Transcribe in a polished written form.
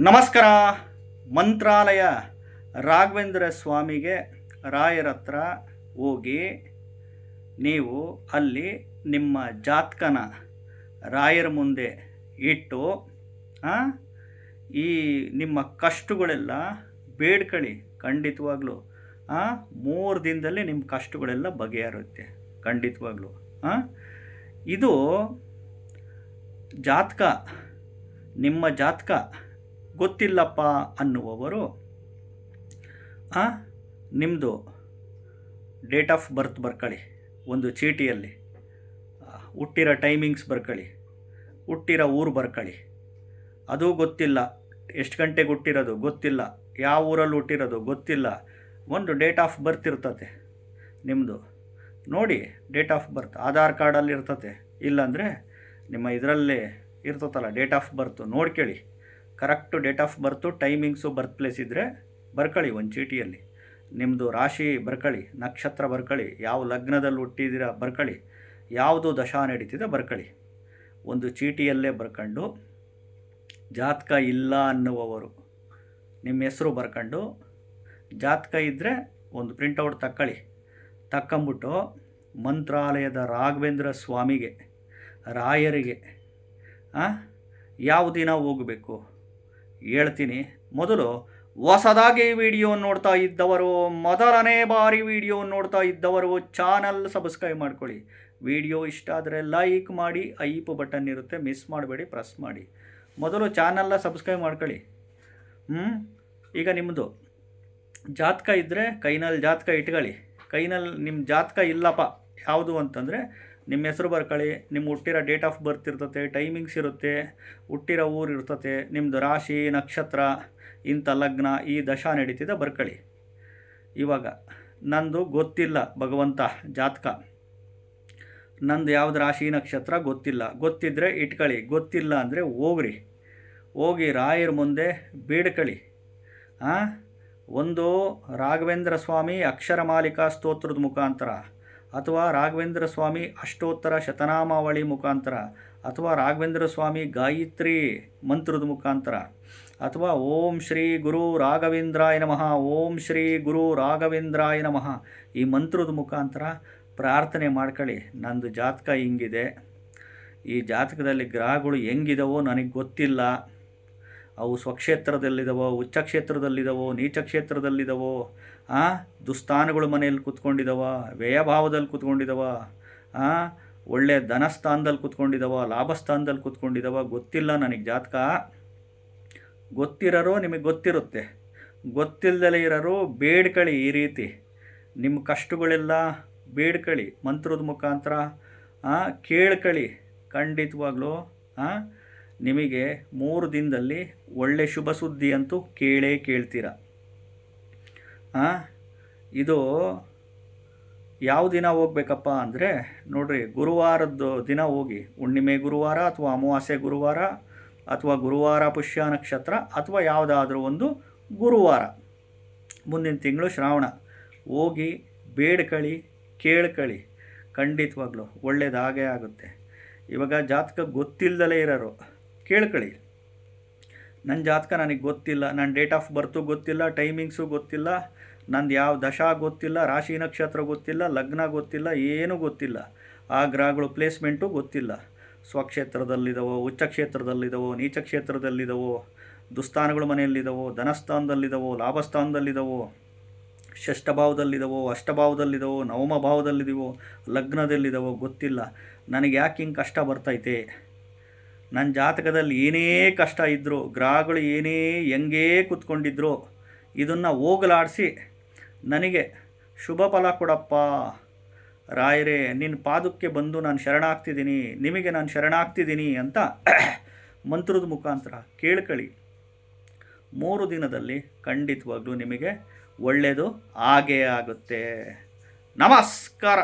ನಮಸ್ಕಾರ. ಮಂತ್ರಾಲಯ ರಾಘವೇಂದ್ರ ಸ್ವಾಮಿಗೆ ರಾಯರ ಹತ್ರ ಹೋಗಿ ನೀವು ಅಲ್ಲಿ ನಿಮ್ಮ ಜಾತಕನ ರಾಯರ ಮುಂದೆ ಇಟ್ಟು ಈ ನಿಮ್ಮ ಕಷ್ಟಗಳೆಲ್ಲ ಬೇಡ್ಕೊಳ್ಳಿ. ಖಂಡಿತವಾಗ್ಲೂ 3 ದಿನದಲ್ಲಿ ನಿಮ್ಮ ಕಷ್ಟಗಳೆಲ್ಲ ಬಗೆಹರುತ್ತೆ. ಖಂಡಿತವಾಗ್ಲೂ ಇದು ಜಾತಕ, ನಿಮ್ಮ ಜಾತಕ ಗೊತ್ತಿಲ್ಲಪ್ಪ ಅನ್ನುವವರು ನಿಮ್ಮದು ಡೇಟ್ ಆಫ್ ಬರ್ತ್ ಬರ್ಕೊಳ್ಳಿ. ಒಂದು ಚೀಟಿಯಲ್ಲಿ ಹುಟ್ಟಿರೋ ಟೈಮಿಂಗ್ಸ್ ಬರ್ಕೊಳ್ಳಿ, ಹುಟ್ಟಿರೋ ಊರು ಬರ್ಕೊಳ್ಳಿ. ಅದು ಗೊತ್ತಿಲ್ಲ, ಎಷ್ಟು ಗಂಟೆಗೆ ಹುಟ್ಟಿರೋದು ಗೊತ್ತಿಲ್ಲ, ಯಾವ ಊರಲ್ಲಿ ಹುಟ್ಟಿರೋದು ಗೊತ್ತಿಲ್ಲ, ಒಂದು ಡೇಟ್ ಆಫ್ ಬರ್ತ್ ಇರ್ತತೆ ನಿಮ್ಮದು. ನೋಡಿ, ಡೇಟ್ ಆಫ್ ಬರ್ತ್ ಆಧಾರ್ ಕಾರ್ಡಲ್ಲಿ ಇರ್ತತೆ, ಇಲ್ಲಾಂದರೆ ನಿಮ್ಮ ಇದರಲ್ಲೇ ಇರ್ತತಲ್ಲ ಡೇಟ್ ಆಫ್ ಬರ್ತು, ನೋಡ್ಕೊಳ್ಳಿ. Correct date of birth, timings, birth place ಇದ್ದರೆ ಬರ್ಕೊಳ್ಳಿ. ಒಂದು ಚೀಟಿಯಲ್ಲಿ ನಿಮ್ಮದು ರಾಶಿ ಬರ್ಕೊಳ್ಳಿ, ನಕ್ಷತ್ರ ಬರ್ಕೊಳ್ಳಿ, ಯಾವ ಲಗ್ನದಲ್ಲಿ ಹುಟ್ಟಿದ್ದೀರ ಬರ್ಕೊಳ್ಳಿ, ಯಾವುದು ದಶಾ ನಡೀತಿದೆ ಬರ್ಕೊಳ್ಳಿ. ಒಂದು ಚೀಟಿಯಲ್ಲೇ ಬರ್ಕೊಂಡು ಜಾತಕ ಇಲ್ಲ ಅನ್ನುವವರು ನಿಮ್ಮ ಹೆಸರು ಬರ್ಕೊಂಡು, ಜಾತಕ ಇದ್ದರೆ ಒಂದು ಪ್ರಿಂಟೌಟ್ ತಕ್ಕೊಂಬಿಟ್ಟು ಮಂತ್ರಾಲಯದ ರಾಘವೇಂದ್ರ ಸ್ವಾಮಿಗೆ ರಾಯರಿಗೆ ಯಾವ ದಿನ ಹೋಗಬೇಕು ಹೇಳ್ತೀನಿ. ಮೊದಲು ಹೊಸದಾಗಿ ವಿಡಿಯೋ ನೋಡ್ತಾ ಇದ್ದವರು, ಮೊದಲನೇ ಬಾರಿ ವಿಡಿಯೋ ನೋಡ್ತಾ ಇದ್ದವರು ಚಾನಲ್ ಸಬ್ಸ್ಕ್ರೈಬ್ ಮಾಡ್ಕೊಳ್ಳಿ. ವಿಡಿಯೋ ಇಷ್ಟ ಆದರೆ ಲೈಕ್ ಮಾಡಿ, ಐಪ್ ಬಟನ್ ಇರುತ್ತೆ, ಮಿಸ್ ಮಾಡಬೇಡಿ, ಪ್ರೆಸ್ ಮಾಡಿ. ಮೊದಲು ಚಾನಲ್ನ ಸಬ್ಸ್ಕ್ರೈಬ್ ಮಾಡ್ಕೊಳ್ಳಿ. ಈಗ ನಿಮ್ಮದು ಜಾತಕ ಇದ್ದರೆ ಕೈನಲ್ಲಿ ಜಾತಕ ಇಟ್ಕೊಳ್ಳಿ. ಕೈನಲ್ಲಿ ನಿಮ್ಮ ಜಾತಕ ಇಲ್ಲಪ್ಪ ಯಾವುದು ಅಂತಂದರೆ ನಿಮ್ಮ ಹೆಸರು ಬರ್ಕೊಳ್ಳಿ, ನಿಮ್ಮ ಹುಟ್ಟಿರೋ ಡೇಟ್ ಆಫ್ ಬರ್ತ್ ಇರ್ತತೆ, ಟೈಮಿಂಗ್ಸ್ ಇರುತ್ತೆ, ಹುಟ್ಟಿರೋ ಊರು ಇರ್ತತೆ, ನಿಮ್ಮದು ರಾಶಿ ನಕ್ಷತ್ರ, ಇಂಥ ಲಗ್ನ, ಈ ದಶಾ ನಡೀತಿದೆ ಬರ್ಕೊಳ್ಳಿ. ಇವಾಗ ನಂದು ಗೊತ್ತಿಲ್ಲ ಭಗವಂತ ಜಾತಕ, ನಂದು ಯಾವ್ದು ರಾಶಿ ನಕ್ಷತ್ರ ಗೊತ್ತಿಲ್ಲ. ಗೊತ್ತಿದ್ದರೆ ಇಟ್ಕೊಳ್ಳಿ, ಗೊತ್ತಿಲ್ಲ ಅಂದರೆ ಹೋಗಿ ರಾಯರ ಮುಂದೆ ಬೇಡ್ಕೊಳ್ಳಿ. ಒಂದು ರಾಘವೇಂದ್ರ ಸ್ವಾಮಿ ಅಕ್ಷರ ಮಾಲಿಕಾ ಸ್ತೋತ್ರದ ಮುಖಾಂತರ, ಅಥವಾ ರಾಘವೇಂದ್ರ ಸ್ವಾಮಿ ಅಷ್ಟೋತ್ತರ ಶತನಾಮಾವಳಿ ಮುಖಾಂತರ, ಅಥವಾ ರಾಘವೇಂದ್ರ ಸ್ವಾಮಿ ಗಾಯತ್ರಿ ಮಂತ್ರದ ಮುಖಾಂತರ, ಅಥವಾ ಓಂ ಶ್ರೀ ಗುರು ರಾಘವೇಂದ್ರಾಯ ನಮಃ, ಓಂ ಶ್ರೀ ಗುರು ರಾಘವೇಂದ್ರಾಯ ನಮಃ ಈ ಮಂತ್ರದ ಮುಖಾಂತರ ಪ್ರಾರ್ಥನೆ ಮಾಡ್ಕೊಳ್ಳಿ. ನಂದು ಜಾತಕ ಹಿಂಗಿದೆ, ಈ ಜಾತಕದಲ್ಲಿ ಗ್ರಹಗಳು ಹೆಂಗಿದವೋ ನನಗೆ ಗೊತ್ತಿಲ್ಲ, ಅವು ಸ್ವಕ್ಷೇತ್ರದಲ್ಲಿದ್ದಾವೋ, ಉಚ್ಚಕ್ಷೇತ್ರದಲ್ಲಿದ್ದಾವೋ, ನೀಚಕ್ಷೇತ್ರದಲ್ಲಿದ್ದಾವೋ, ದುಸ್ಥಾನಗಳು ಮನೆಯಲ್ಲಿ ಕೂತ್ಕೊಂಡಿದ್ದಾವ, ವ್ಯಯಭಾವದಲ್ಲಿ ಕೂತ್ಕೊಂಡಿದ್ದಾವ, ಒಳ್ಳೆಯ ಧನಸ್ಥಾನದಲ್ಲಿ ಕೂತ್ಕೊಂಡಿದ್ದಾವ, ಲಾಭಸ್ಥಾನದಲ್ಲಿ ಕೂತ್ಕೊಂಡಿದ್ದಾವ, ಗೊತ್ತಿಲ್ಲ ನನಗೆ ಜಾತಕ. ಗೊತ್ತಿರೋರು ನಿಮಗೆ ಗೊತ್ತಿರುತ್ತೆ, ಗೊತ್ತಿಲ್ಲದಲೇ ಇರೋರು ಬೇಡ್ಕೊಳ್ಳಿ. ಈ ರೀತಿ ನಿಮ್ಮ ಕಷ್ಟಗಳೆಲ್ಲ ಬೇಡ್ಕೊಳ್ಳಿ, ಮಂತ್ರದ ಮುಖಾಂತರ ಕೇಳ್ಕೊಳ್ಳಿ. ಖಂಡಿತವಾಗ್ಲೂ ನಿಮಗೆ 3 ದಿನದಲ್ಲಿ ಒಳ್ಳೆ ಶುಭ ಸುದ್ದಿ ಅಂತೂ ಕೇಳ್ತೀರ. ಇದು ಯಾವ ದಿನ ಹೋಗ್ಬೇಕಪ್ಪ ಅಂದರೆ ನೋಡಿರಿ, ಗುರುವಾರದ್ದು ದಿನ ಹೋಗಿ. ಹುಣ್ಣಿಮೆ ಗುರುವಾರ ಅಥವಾ ಅಮಾವಾಸ್ಯೆ ಗುರುವಾರ ಅಥವಾ ಗುರುವಾರ ಪುಷ್ಯ ನಕ್ಷತ್ರ ಅಥವಾ ಯಾವುದಾದ್ರೂ ಒಂದು ಗುರುವಾರ ಮುಂದಿನ ತಿಂಗಳು ಶ್ರಾವಣ ಹೋಗಿ ಬೇಡ್ಕೊಳ್ಳಿ, ಕೇಳ್ಕೊಳ್ಳಿ. ಖಂಡಿತವಾಗ್ಲೂ ಒಳ್ಳೆಯದಾಗೇ ಆಗುತ್ತೆ. ಇವಾಗ ಜಾತಕ ಗೊತ್ತಿಲ್ಲದಲೇ ಇರೋರು ಕೇಳ್ಕೊಳ್ಳಿ. ನನ್ನ ಜಾತಕ ನನಗೆ ಗೊತ್ತಿಲ್ಲ, ನನ್ನ ಡೇಟ್ ಆಫ್ ಬರ್ತು ಗೊತ್ತಿಲ್ಲ, ಟೈಮಿಂಗ್ಸು ಗೊತ್ತಿಲ್ಲ, ನಂದು ಯಾವ ದಶಾ ಗೊತ್ತಿಲ್ಲ, ರಾಶಿ ನಕ್ಷತ್ರ ಗೊತ್ತಿಲ್ಲ, ಲಗ್ನ ಗೊತ್ತಿಲ್ಲ, ಏನೂ ಗೊತ್ತಿಲ್ಲ, ಆ ಗ್ರಹಗಳು ಪ್ಲೇಸ್ಮೆಂಟು ಗೊತ್ತಿಲ್ಲ, ಸ್ವಕ್ಷೇತ್ರದಲ್ಲಿದ್ದಾವೋ, ಉಚ್ಚಕ್ಷೇತ್ರದಲ್ಲಿದ್ದಾವೋ, ನೀಚಕ್ಷೇತ್ರದಲ್ಲಿದ್ದಾವೋ, ದುಸ್ಥಾನಗಳು ಮನೆಯಲ್ಲಿದ್ದಾವೋ, ಧನಸ್ಥಾನದಲ್ಲಿದ್ದಾವೋ, ಲಾಭಸ್ಥಾನದಲ್ಲಿದ್ದಾವೋ, ಷಷ್ಠಭಾವದಲ್ಲಿದ್ದಾವೋ, ಅಷ್ಟಭಾವದಲ್ಲಿದ್ದಾವೋ, ನವಮ ಭಾವದಲ್ಲಿದ್ದಾವೋ, ಲಗ್ನದಲ್ಲಿದ್ದಾವೋ ಗೊತ್ತಿಲ್ಲ. ನನಗೆ ಯಾಕೆ ಹಿಂಗೆ ಕಷ್ಟ ಬರ್ತೈತೆ, ನನ್ನ ಜಾತಕದಲ್ಲಿ ಏನೇ ಕಷ್ಟ ಇದ್ದರೂ, ಗ್ರಹಗಳು ಏನೇ ಹೆಂಗೇ ಕೂತ್ಕೊಂಡಿದ್ರು, ಇದನ್ನು ಹೋಗಲಾಡಿಸಿ ನನಗೆ ಶುಭ ಫಲ ಕೊಡಪ್ಪ ರಾಯರೇ, ನಿನ್ನ ಪಾದಕ್ಕೆ ಬಂದು ನಾನು ಶರಣಾಗ್ತಿದ್ದೀನಿ, ನಿಮಗೆ ನಾನು ಶರಣಾಗ್ತಿದ್ದೀನಿ ಅಂತ ಮಂತ್ರದ ಮುಖಾಂತರ ಕೇಳ್ಕೊಳ್ಳಿ. 3 ದಿನದಲ್ಲಿ ಖಂಡಿತವಾಗ್ಲೂ ನಿಮಗೆ ಒಳ್ಳೆಯದು ಆಗೇ ಆಗುತ್ತೆ. ನಮಸ್ಕಾರ.